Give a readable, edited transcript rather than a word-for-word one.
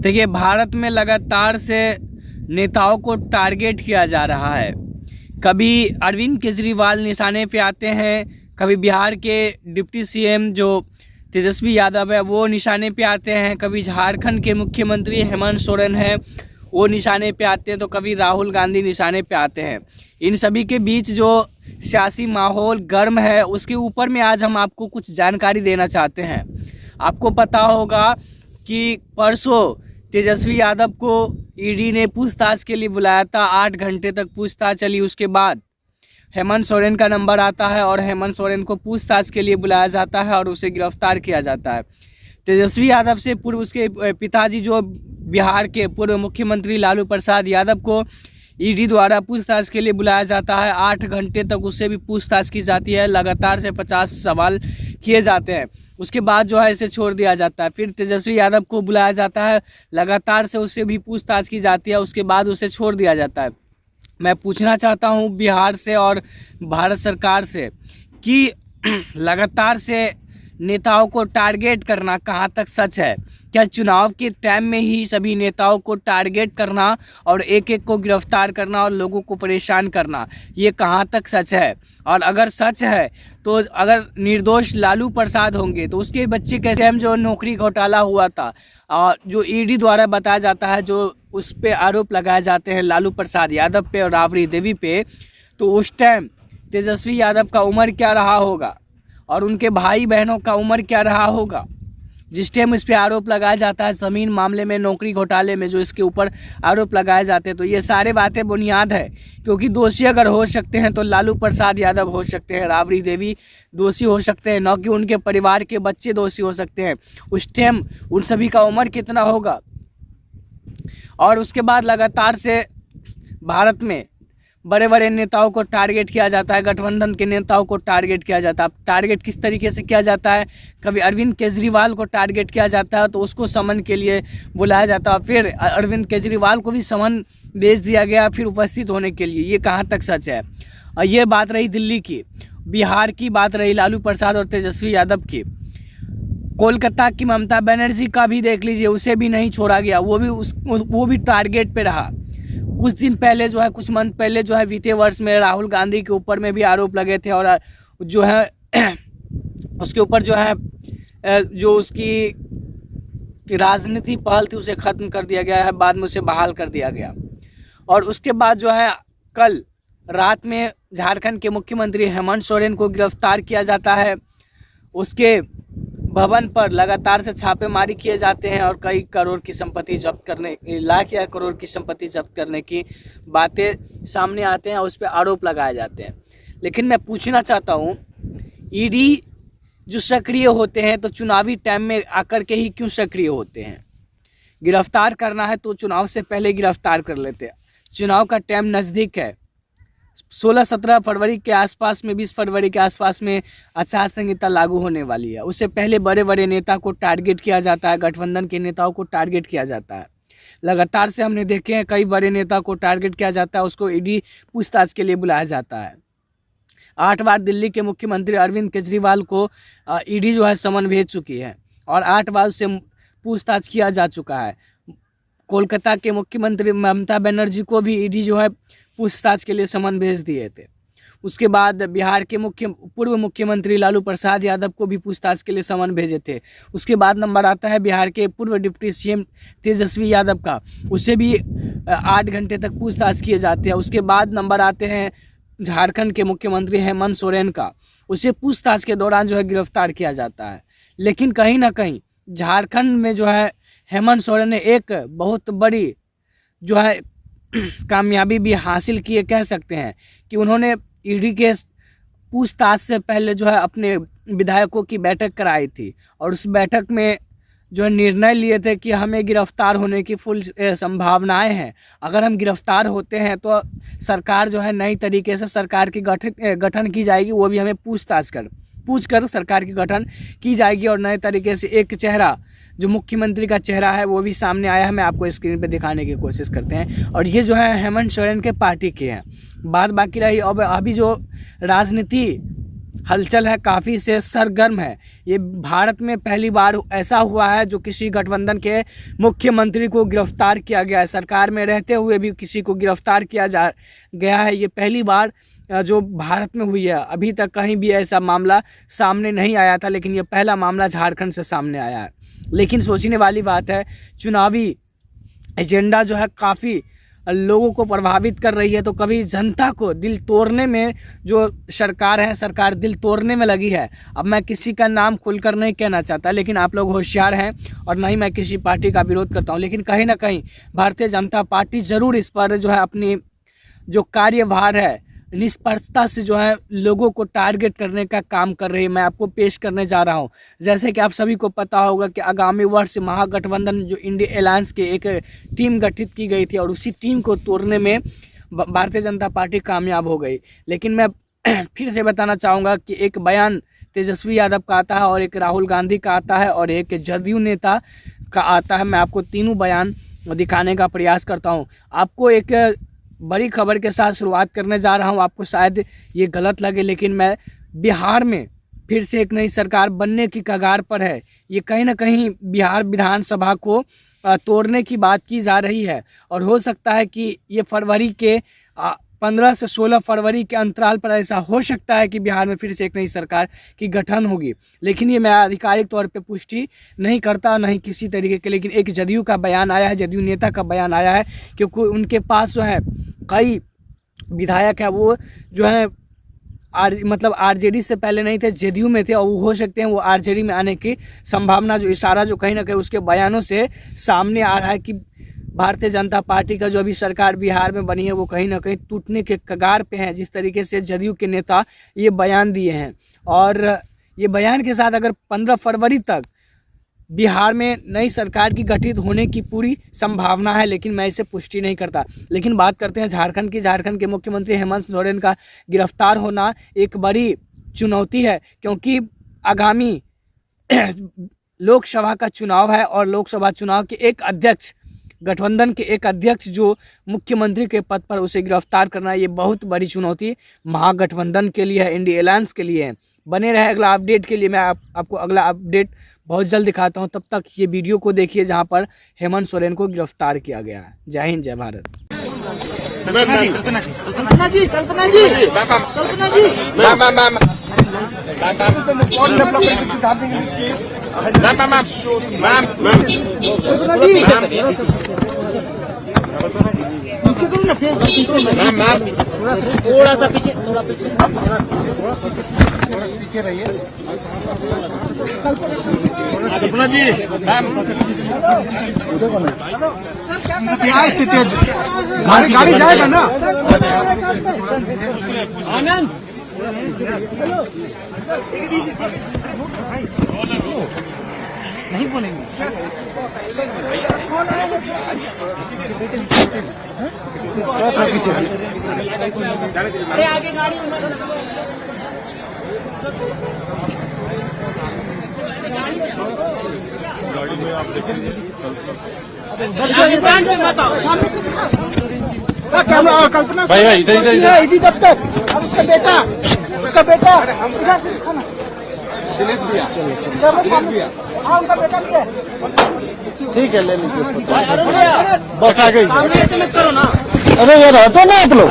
देखिए, भारत में लगातार से नेताओं को टारगेट किया जा रहा है। कभी अरविंद केजरीवाल निशाने पे आते हैं, कभी बिहार के डिप्टी सीएम जो तेजस्वी यादव है वो निशाने पे आते हैं, कभी झारखंड के मुख्यमंत्री हेमंत सोरेन है वो निशाने पे आते हैं, तो कभी राहुल गांधी निशाने पे आते हैं। इन सभी के बीच जो सियासी माहौल गर्म है उसके ऊपर में आज हम आपको कुछ जानकारी देना चाहते हैं। आपको पता होगा कि परसों तेजस्वी यादव को ईडी ने पूछताछ के लिए बुलाया था। 8 घंटे तक पूछताछ चली। उसके बाद हेमंत सोरेन का नंबर आता है और हेमंत सोरेन को पूछताछ के लिए बुलाया जाता है और उसे गिरफ्तार किया जाता है। तेजस्वी यादव से पूर्व उसके पिताजी जो बिहार के पूर्व मुख्यमंत्री लालू प्रसाद यादव को ईडी द्वारा पूछताछ के लिए बुलाया जाता है। 8 घंटे तक उससे भी पूछताछ की जाती है। लगातार से 50 सवाल किए जाते हैं। उसके बाद जो है इसे छोड़ दिया जाता है। फिर तेजस्वी यादव को बुलाया जाता है, लगातार से उससे भी पूछताछ की जाती है। उसके बाद उसे छोड़ दिया जाता है। मैं पूछना चाहता हूँ बिहार से और भारत सरकार से कि लगातार से नेताओं को टारगेट करना कहाँ तक सच है? क्या चुनाव के टाइम में ही सभी नेताओं को टारगेट करना और एक एक को गिरफ्तार करना और लोगों को परेशान करना, ये कहाँ तक सच है? और अगर सच है तो अगर निर्दोष लालू प्रसाद होंगे तो उसके बच्चे कैसे हम जो नौकरी घोटाला हुआ था और जो ईडी द्वारा बताया जाता है, जो उस पे आरोप लगाए जाते हैं लालू प्रसाद यादव पे और राबड़ी देवी पे, तो उस टाइम तेजस्वी यादव का उम्र क्या रहा होगा और उनके भाई बहनों का उम्र क्या रहा होगा जिस टाइम इस पे आरोप लगाया जाता है। ज़मीन मामले में, नौकरी घोटाले में जो इसके ऊपर आरोप लगाए जाते हैं, तो ये सारे बातें बुनियाद है। क्योंकि दोषी अगर हो सकते हैं तो लालू प्रसाद यादव हो सकते हैं, राबड़ी देवी दोषी हो सकते हैं, न कि उनके परिवार के बच्चे दोषी हो सकते हैं। उस टाइम उन सभी का उम्र कितना होगा? और उसके बाद लगातार से भारत में बड़े बड़े नेताओं को टारगेट किया जाता है, गठबंधन के नेताओं को टारगेट किया जाता है। टारगेट किस तरीके से किया जाता है? कभी अरविंद केजरीवाल को टारगेट किया जाता है तो उसको समन के लिए बुलाया जाता है। फिर अरविंद केजरीवाल को भी समन भेज दिया गया फिर उपस्थित होने के लिए। ये कहाँ तक सच है? और ये बात रही दिल्ली की। बिहार की बात रही लालू प्रसाद और तेजस्वी यादव की। कोलकाता की ममता बनर्जी का भी देख लीजिए, उसे भी नहीं छोड़ा गया, वो भी टारगेट पे रहा। कुछ दिन पहले जो है, कुछ मंथ पहले जो है, बीते वर्ष में राहुल गांधी के ऊपर में भी आरोप लगे थे और जो है उसके ऊपर जो है जो उसकी राजनीति पहल थी उसे ख़त्म कर दिया गया है, बाद में उसे बहाल कर दिया गया। और उसके बाद जो है कल रात में झारखंड के मुख्यमंत्री हेमंत सोरेन को गिरफ्तार किया जाता है। उसके भवन पर लगातार से छापेमारी किए जाते हैं और कई करोड़ की संपत्ति जब्त करने, लाख या करोड़ की संपत्ति जब्त करने की बातें सामने आते हैं और उस पर आरोप लगाए जाते हैं। लेकिन मैं पूछना चाहता हूँ, ईडी जो सक्रिय होते हैं तो चुनावी टाइम में आकर के ही क्यों सक्रिय होते हैं? गिरफ्तार करना है तो चुनाव से पहले गिरफ्तार कर लेते हैं। चुनाव का टाइम नज़दीक है। 16-17 फरवरी के आसपास में, 20 फरवरी के आसपास में आचार संहिता लागू होने वाली है। उससे पहले बड़े बड़े नेता को टारगेट किया जाता है, गठबंधन के नेताओं को टारगेट किया जाता है। लगातार से हमने देखे हैं कई बड़े नेता को टारगेट किया जाता है, उसको ईडी पूछताछ के लिए बुलाया जाता है। 8 बार दिल्ली के मुख्यमंत्री अरविंद केजरीवाल को ईडी जो है समन भेज चुकी है और 8 बार उससे पूछताछ किया जा चुका है। कोलकाता के मुख्यमंत्री ममता बनर्जी को भी ईडी जो है पूछताछ के लिए समन भेज दिए थे। उसके बाद बिहार के पूर्व मुख्यमंत्री लालू प्रसाद यादव को भी पूछताछ के लिए समन भेजे थे। उसके बाद नंबर आता है बिहार के पूर्व डिप्टी सीएम तेजस्वी यादव का, उससे भी 8 घंटे तक पूछताछ किए जाते हैं। उसके बाद नंबर आते हैं झारखंड के मुख्यमंत्री हेमंत सोरेन का, उसे पूछताछ के दौरान जो है गिरफ्तार किया जाता है। लेकिन कहीं ना कहीं झारखंड में जो है हेमंत सोरेन ने एक बहुत बड़ी जो है कामयाबी भी हासिल किए, कह सकते हैं कि उन्होंने ईडी के पूछताछ से पहले जो है अपने विधायकों की बैठक कराई थी और उस बैठक में जो निर्णय लिए थे कि हमें गिरफ्तार होने की फुल संभावनाएं हैं। अगर हम गिरफ्तार होते हैं तो सरकार जो है नई तरीके से सरकार की गठन की जाएगी, वो भी हमें पूछ कर सरकार की गठन की जाएगी और नए तरीके से एक चेहरा जो मुख्यमंत्री का चेहरा है वो भी सामने आया है। मैं आपको स्क्रीन पे दिखाने की कोशिश करते हैं और ये जो है हेमंत सोरेन के पार्टी के हैं। बात बाकी रही अब अभी जो राजनीति हलचल है, काफ़ी से सरगर्म है। ये भारत में पहली बार ऐसा हुआ है जो किसी गठबंधन के मुख्यमंत्री को गिरफ्तार किया गया है। सरकार में रहते हुए भी किसी को गिरफ्तार किया गया है। ये पहली बार जो भारत में हुई है। अभी तक कहीं भी ऐसा मामला सामने नहीं आया था, लेकिन ये पहला मामला झारखंड से सामने आया है। लेकिन सोचने वाली बात है, चुनावी एजेंडा जो है काफ़ी लोगों को प्रभावित कर रही है। तो कभी जनता को दिल तोड़ने में जो सरकार दिल तोड़ने में लगी है। अब मैं किसी का नाम खुलकर नहीं कहना चाहता, लेकिन आप लोग होशियार हैं और नहीं मैं किसी पार्टी का विरोध करता हूं, लेकिन कहीं ना कहीं भारतीय जनता पार्टी ज़रूर इस पर जो है अपनी जो कार्यभार है निष्पक्षता से जो है लोगों को टारगेट करने का काम कर रही है। मैं आपको पेश करने जा रहा हूं। जैसे कि आप सभी को पता होगा कि आगामी वर्ष महागठबंधन जो इंडिया अलायंस के एक टीम गठित की गई थी और उसी टीम को तोड़ने में भारतीय जनता पार्टी कामयाब हो गई। लेकिन मैं फिर से बताना चाहूँगा कि एक बयान तेजस्वी यादव का आता है और एक राहुल गांधी का आता है और एक जदयू नेता का आता है। मैं आपको तीनों बयान दिखाने का प्रयास करता हूँ। आपको एक बड़ी खबर के साथ शुरुआत करने जा रहा हूं। आपको शायद ये गलत लगे, लेकिन मैं बिहार में फिर से एक नई सरकार बनने की कगार पर है। ये कहीं ना कहीं बिहार विधानसभा को तोड़ने की बात की जा रही है और हो सकता है कि ये फरवरी के 15 से 16 फरवरी के अंतराल पर ऐसा हो सकता है कि बिहार में फिर से एक नई सरकार की गठन होगी। लेकिन ये मैं आधिकारिक तौर पे पुष्टि नहीं करता, नहीं किसी तरीके के। लेकिन एक जदयू का बयान आया है, जदयू नेता का बयान आया है, क्योंकि उनके पास जो है कई विधायक है वो जो है मतलब आरजेडी से पहले नहीं थे, जदयू में थे और वो हो सकते हैं वो आरजेडी में आने की संभावना जो इशारा जो कहीं ना कहीं उसके बयानों से सामने आ रहा है कि भारतीय जनता पार्टी का जो अभी सरकार बिहार में बनी है वो कहीं ना कहीं टूटने के कगार पे है। जिस तरीके से जदयू के नेता ये बयान दिए हैं और ये बयान के साथ अगर 15 फरवरी तक बिहार में नई सरकार की गठित होने की पूरी संभावना है, लेकिन मैं इसे पुष्टि नहीं करता। लेकिन बात करते हैं झारखंड की। झारखंड के मुख्यमंत्री हेमंत सोरेन का गिरफ्तार होना एक बड़ी चुनौती है, क्योंकि आगामी लोकसभा का चुनाव है और लोकसभा चुनाव के एक अध्यक्ष, गठबंधन के एक अध्यक्ष जो मुख्यमंत्री के पद पर, उसे गिरफ्तार करना ये बहुत बड़ी चुनौती महागठबंधन के लिए है, इंडिया अलायंस के लिए है। बने रहे अगला अपडेट के लिए। मैं आपको अगला अपडेट बहुत जल्द दिखाता हूं। तब तक ये वीडियो को देखिए जहां पर हेमंत सोरेन को गिरफ्तार किया गया है। जय हिंद, जय भारत। थोड़ा सा पीछे, थोड़ा पीछे रहिए। कल्पना जी, क्या स्थिति है? गाड़ी जाएगा ना? आनंद नहीं बोलेंगे। आगे गाड़ी में आप देखेंगे कैमरा और कल्पना भाई इधर तब तक उसका बेटा दिनेश भैया हाँ उनका बेटा भी है। ठीक है ले लीजिए बस आ गई। करो ना, अरे यार हटो ना आप लोग।